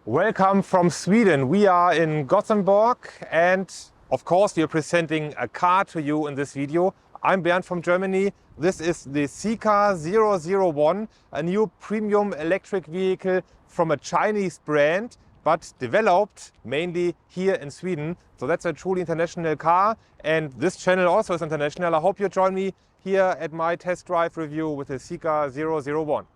Welcome from Sweden. We are in Gothenburg and of course we are presenting a car to you in this video. I'm Bernd from Germany. This is the Zeekr 001, a new premium electric vehicle from a Chinese brand, but developed mainly here in Sweden. So that's a truly international car, and this channel also is international. I hope you join me here at my test drive review with the Zeekr 001.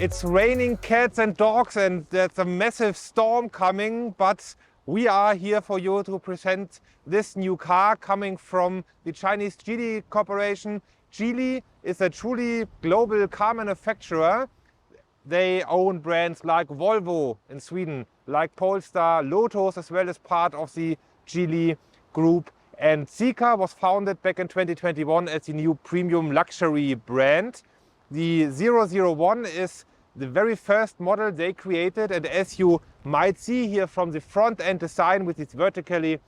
It's raining cats and dogs and there's a massive storm coming, but we are here for you to present this new car coming from the Chinese Geely corporation. Geely is a truly global car manufacturer. They own brands like Volvo in Sweden, like Polestar, Lotus, as well as part of the Geely group. And Zeekr was founded back in 2021 as the new premium luxury brand. The 001 is the very first model they created, and as you might see here from the front end design with its vertically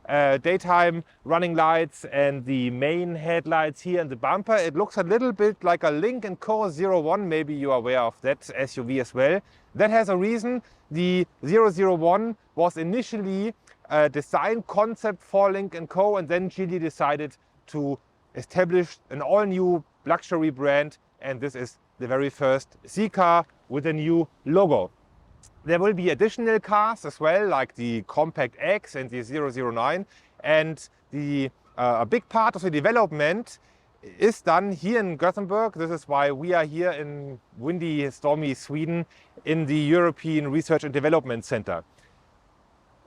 daytime running lights and the main headlights here and the bumper, it looks a little bit like a Lynk Co 01. Maybe you are aware of that SUV as well. That has a reason. The 001 was initially a design concept for Lynk Co, and then Geely decided to establish an all-new luxury brand, and this is the very first Zeekr with a new logo. There will be additional cars as well, like the Compact X and the 009, and a big part of the development is done here in Gothenburg. This is why we are here in windy, stormy Sweden in the European Research and Development Center.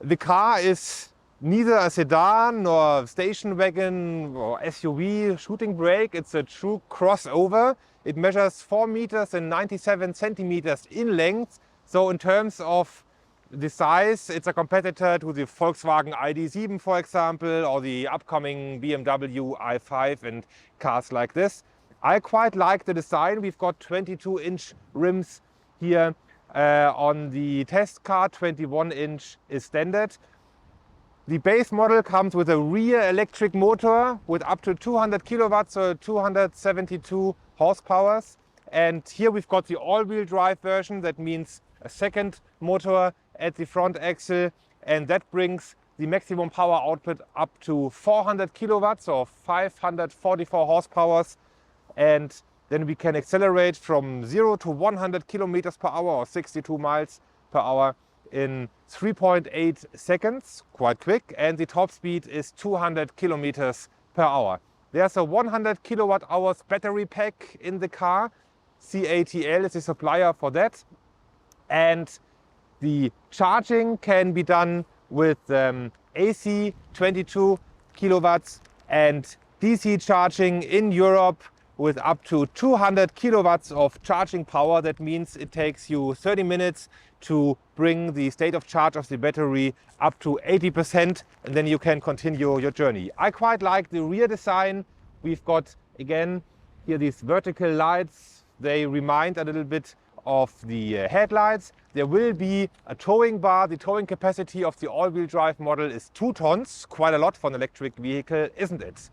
The car is neither a sedan nor station wagon or SUV shooting brake. It's a true crossover. It measures 4 meters and 97 centimeters in length. So in terms of the size, it's a competitor to the Volkswagen ID.7, for example, or the upcoming BMW i5 and cars like this. I quite like the design. We've got 22-inch rims here on the test car. 21-inch is standard. The base model comes with a rear electric motor with up to 200 kilowatts or 272 horsepower. And here we've got the all-wheel drive version. That means a second motor at the front axle, and that brings the maximum power output up to 400 kilowatts or 544 horsepower. And then we can accelerate from 0 to 100 kilometers per hour or 62 miles per hour in 3.8 seconds, quite quick, and the top speed is 200 kilometers per hour. There's a 100 kilowatt hours battery pack in the car. CATL is the supplier for that, and the charging can be done with AC 22 kilowatts and DC charging in Europe with up to 200 kilowatts of charging power. That means it takes you 30 minutes to bring the state of charge of the battery up to 80%, and then you can continue your journey. I quite like the rear design. We've got, again, here these vertical lights. They remind a little bit of the headlights. There will be a towing bar. The towing capacity of the all-wheel drive model is 2 tons, quite a lot for an electric vehicle, isn't it?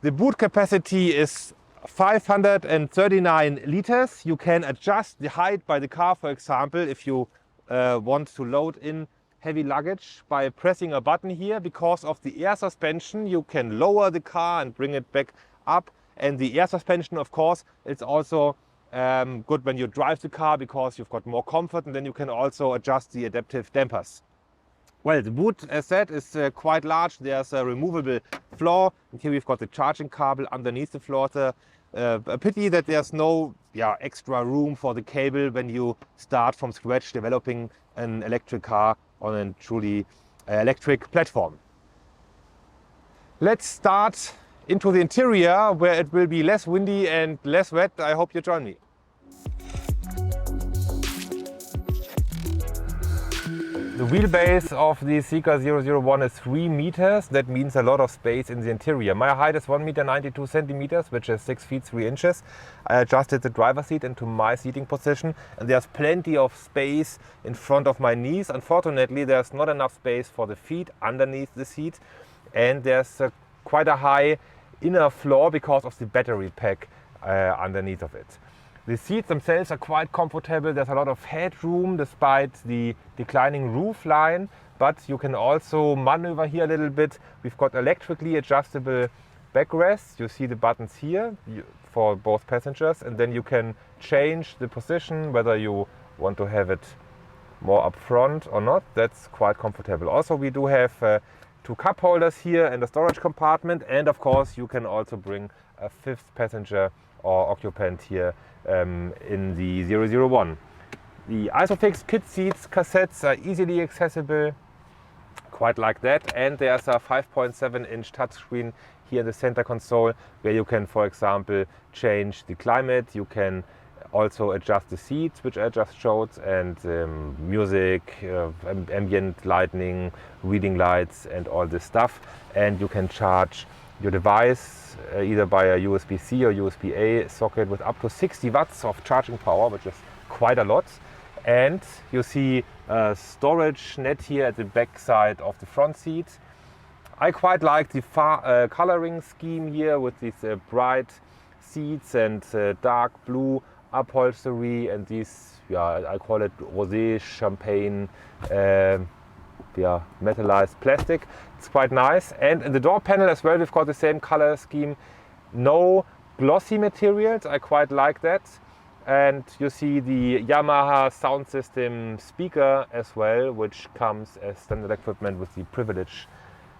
The boot capacity is 539 liters. You can adjust the height by the car, for example, if you want to load in heavy luggage by pressing a button here. Because of the air suspension, you can lower the car and bring it back up. And the air suspension, of course, it's also good when you drive the car because you've got more comfort, and then you can also adjust the adaptive dampers. Well, the boot, as said, is quite large. There's a removable floor, and here we've got the charging cable underneath the floor. A pity that there's no extra room for the cable when you start from scratch developing an electric car on a truly electric platform. Let's start into the interior, where it will be less windy and less wet. I hope you join me. The wheelbase of the Zeekr 001 is 3 meters. That means a lot of space in the interior. My height is 1 meter 92 centimeters, which is 6 feet 3 inches. I adjusted the driver's seat into my seating position, and there's plenty of space in front of my knees. Unfortunately, there's not enough space for the feet underneath the seat, and there's quite a high inner floor because of the battery pack underneath of it. The seats themselves are quite comfortable. There's a lot of headroom despite the declining roof line, but you can also maneuver here a little bit. We've got electrically adjustable backrests. You see the buttons here for both passengers, and then you can change the position, whether you want to have it more up front or not. That's quite comfortable. Also, we do have 2 cup holders here and a storage compartment, and of course you can also bring a 5th passenger or occupant here in the 001. The Isofix kit seats cassettes are easily accessible, quite like that, and there's a 5.7-inch touchscreen here in the center console where you can, for example, change the climate. You can also adjust the seats, which I just showed, and music, ambient lighting, reading lights and all this stuff. And you can charge your device either by a USB-C or USB-A socket with up to 60 watts of charging power, which is quite a lot. And you see a storage net here at the back side of the front seat. I quite like the coloring scheme here with these bright seats and dark blue upholstery and these, I call it rosé champagne metallized plastic. It's quite nice. And in the door panel as well, we've got the same color scheme. No glossy materials. I quite like that. And you see the Yamaha sound system speaker as well, which comes as standard equipment with the privilege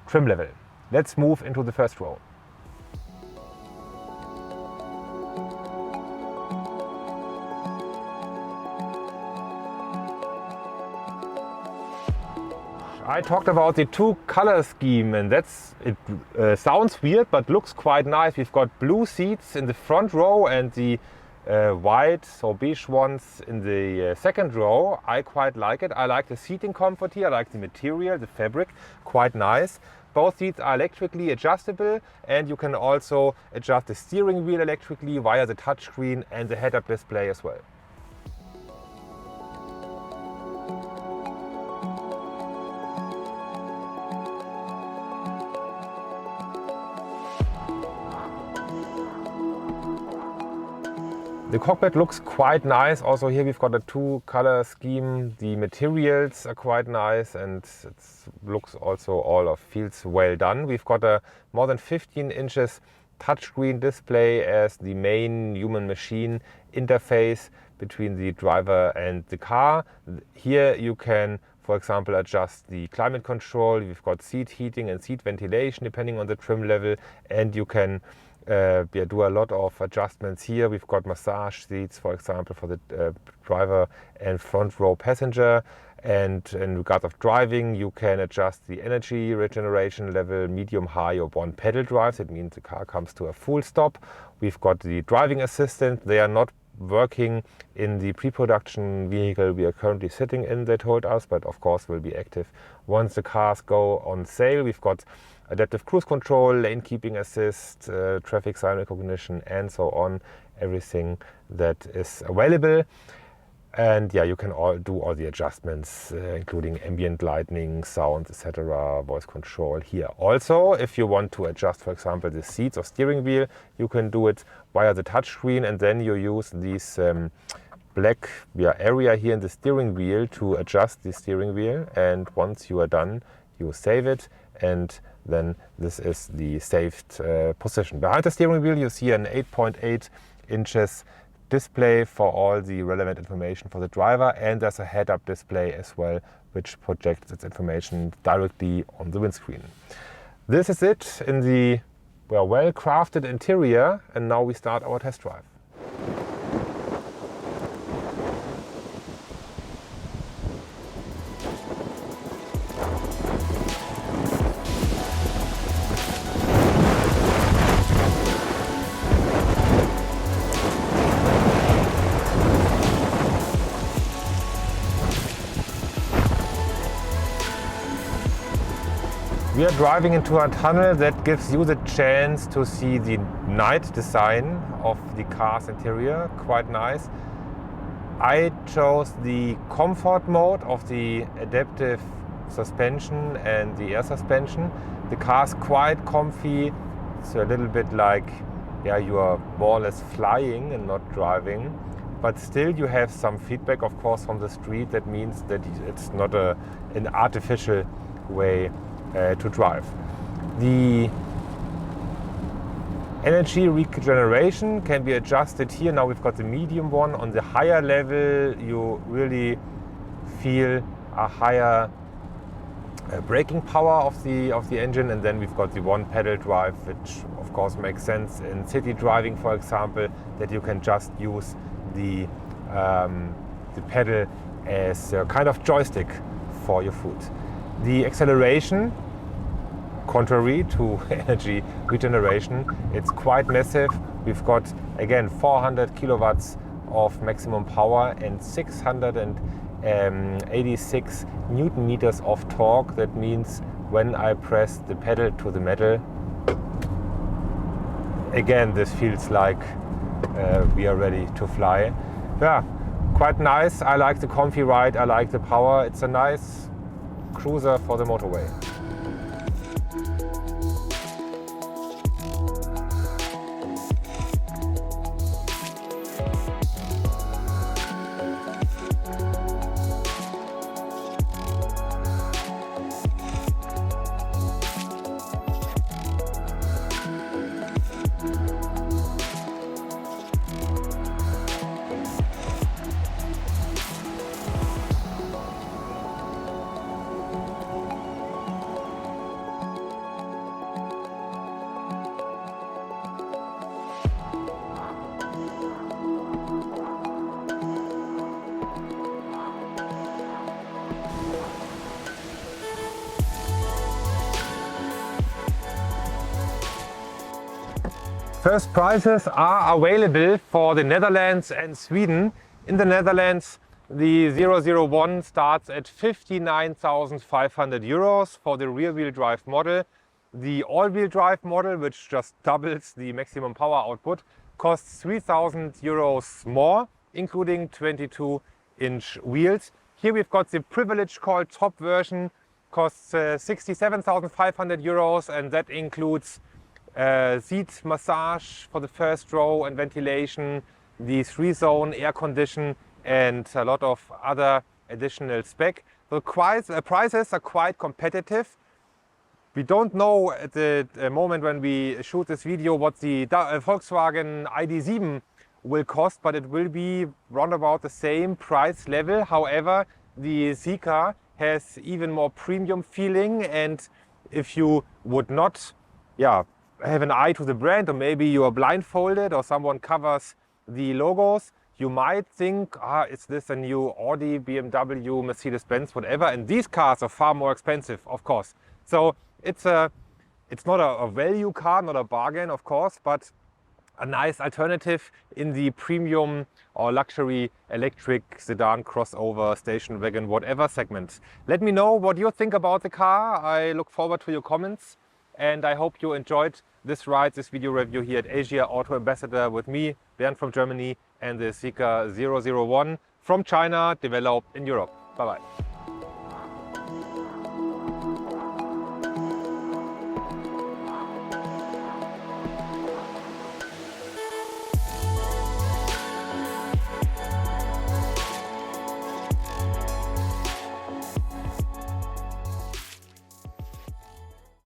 trim level. Let's move into the first row. I talked about the 2 color scheme, and it sounds weird but looks quite nice. We've got blue seats in the front row and the white or beige ones in the second row. I quite like it. I like the seating comfort here. I like the material, the fabric, quite nice. Both seats are electrically adjustable, and you can also adjust the steering wheel electrically via the touchscreen and the head-up display as well. The cockpit looks quite nice. Also here we've got a 2 color scheme. The materials are quite nice, and it looks also feels well done. We've got a more than 15 inches touchscreen display as the main human machine interface between the driver and the car. Here you can, for example, adjust the climate control. We've got seat heating and seat ventilation depending on the trim level, and you can do a lot of adjustments here. We've got massage seats, for example, for the driver and front row passenger. And in regard of driving, you can adjust the energy regeneration level, medium, high, or 1 pedal drive. That means the car comes to a full stop. We've got the driving assistant. They are not working in the pre-production vehicle we are currently sitting in, they told us, but of course will be active once the cars go on sale. We've got adaptive cruise control, lane keeping assist, traffic sign recognition, and so on. Everything that is available. And yeah, you can do all the adjustments, including ambient lighting, sound, etc., voice control here. Also, if you want to adjust, for example, the seats or steering wheel, you can do it via the touchscreen, and then you use this black area here in the steering wheel to adjust the steering wheel. And once you are done, you save it, and then this is the saved position. Behind the steering wheel, you see an 8.8 inches display for all the relevant information for the driver, and there's a head-up display as well, which projects its information directly on the windscreen. This is it in the well-crafted interior, and now we start our test drive. We are driving into a tunnel that gives you the chance to see the night design of the car's interior. Quite nice. I chose the comfort mode of the adaptive suspension and the air suspension. The car's quite comfy. It's a little bit like, yeah, you are more or less flying and not driving. But still you have some feedback, of course, from the street. That means that it's not an artificial way to drive. The energy regeneration can be adjusted here. Now we've got the medium one. On the higher level you really feel a higher braking power of the engine, and then we've got the one pedal drive, which of course makes sense in city driving, for example, that you can just use the pedal as a kind of joystick for your foot. The acceleration, contrary to energy regeneration, it's quite massive. We've got again 400 kilowatts of maximum power and 686 Newton meters of torque. That means when I press the pedal to the metal, again this feels like we are ready to fly. Yeah, quite nice. I like the comfy ride, I like the power. It's a nice cruiser for the motorway. First prices are available for the Netherlands and Sweden. In the Netherlands, the 001 starts at 59,500 euros for the rear-wheel drive model. The all-wheel drive model, which just doubles the maximum power output, costs 3,000 euros more, including 22-inch wheels. Here we've got the privilege called top version, costs 67,500 euros, and that includes seat massage for the first row and ventilation, the 3-zone air condition, and a lot of other additional spec. The prices are quite competitive. We don't know at the moment when we shoot this video what the Volkswagen ID.7 will cost, but it will be round about the same price level. However, the Zeekr has even more premium feeling, and if you would not have an eye to the brand, or maybe you are blindfolded or someone covers the logos, you might think, is this a new Audi, BMW, Mercedes-Benz, whatever? And these cars are far more expensive, of course. So it's not a value car, not a bargain, of course, but a nice alternative in the premium or luxury electric sedan, crossover, station wagon, whatever segment. Let me know what you think about the car. I look forward to your comments. And I hope you enjoyed this ride, this video review here at Asia Auto Ambassador with me, Bernd from Germany, and the Zeekr 001 from China, developed in Europe. Bye bye.